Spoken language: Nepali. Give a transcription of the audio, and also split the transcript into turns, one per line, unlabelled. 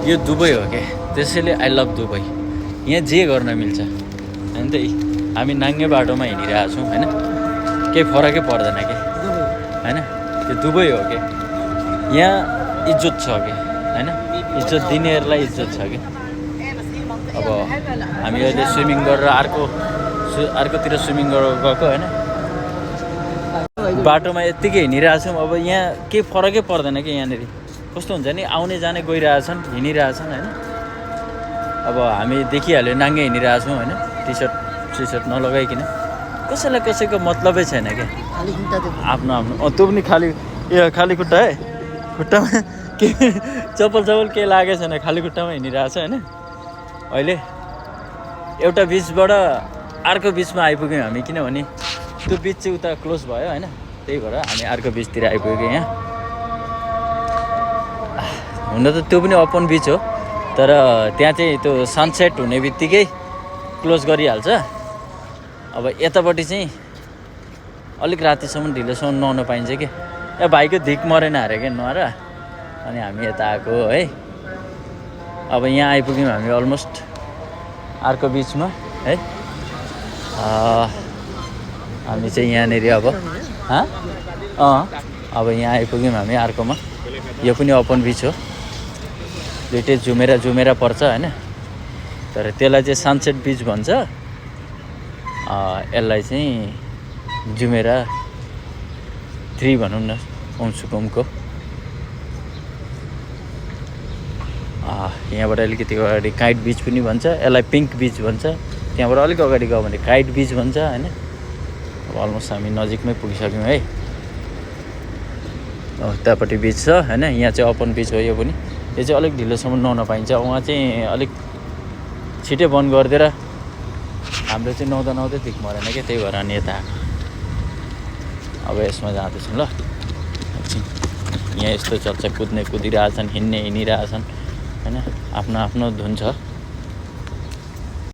यो दुबई हो क्या, त्यसैले आई लभ दुबई। यहाँ जे गर्न मिल्छ होइन त। हामी नाङ्गे बाटोमा हिँडिरहेको छौँ होइन, केही फरकै पर्दैन कि होइन। यो दुबई हो क्या, यहाँ इज्जत छ कि होइन, इज्जत दिनेहरूलाई इज्जत छ कि। अब हामी अहिले स्विमिङ गरेर अर्कोतिर स्विमिङ गरेर गएको होइन, बाटोमा यत्तिकै हिँडिरहेछौँ। अब यहाँ केही फरकै पर्दैन कि। यहाँनिर कस्तो हुन्छ नि, आउने जाने गइरहेछन्, हिँडिरहेछन् होइन। अब हामी देखिहाल्यो नाङ्गे हिँडिरहेछौँ होइन, टी सर्ट नलगाइकन। कसैलाई कसैको मतलबै छैन क्या, आफ्नो आफ्नो। त्यो पनि खाली खुट्टा है, खुट्टामा के चप्पल केही लागेको छैन, खाली खुट्टामा हिँडिरहेछ होइन। अहिले एउटा बिचबाट अर्को बिचमा आइपुग्यौँ हामी, किनभने त्यो बिच चाहिँ उता क्लोज भयो होइन, त्यही भएर हामी अर्को बिचतिर आइपुग्यौँ। यहाँ हुन त त्यो पनि ओपन बिच हो, तर त्यहाँ चाहिँ त्यो सनसेट हुने बित्तिकै क्लोज गरिहाल्छ। अब यतापट्टि चाहिँ अलिक रातिसम्म ढिलोसम्म नुहाउन पाइन्छ कि। ए भाइको धिक मरेन अरे क्या नुहाएर, अनि हामी यता आएको है। अब यहाँ आइपुग्यौँ हामी अलमोस्ट अर्को बिचमा है। हामी चाहिँ यहाँनिर अब यहाँ आइपुग्यौँ हामी अर्कोमा। यो पनि ओपन बिच हो, दुइटै झुमेरा पर्छ होइन। तर त्यसलाई चाहिँ सनसेट बिच भन्छ, यसलाई चाहिँ जुमेरा 3 भनौँ न, ओमसुकुमको। यहाँबाट अलिकति अगाडि काइट बिच पनि भन्छ, यसलाई पिङ्क बिच भन्छ। त्यहाँबाट अलिक अगाडि गयो भने काइट बिच भन्छ होइन। अब अलमोस्ट हामी नजिकमै पुगिसक्यौँ है। त्यहाँपट्टि बिच छ होइन, यहाँ चाहिँ ओपन बिच हो। यो पनि यो चाहिँ अलिक ढिलोसम्म नुहाउन पाइन्छ। उहाँ चाहिँ अलिक छिटै बन्द गरिदिएर, हाम्रो चाहिँ नुहाउँदै ठिक मरेन क्या, त्यही भएर अनि यता अब यसमा जाँदैछौँ ल। यहाँ यस्तो चल्छ, कुदिरहेछन्, हिँडिरहेछन् होइन, आफ्नो आफ्नो धुन छ।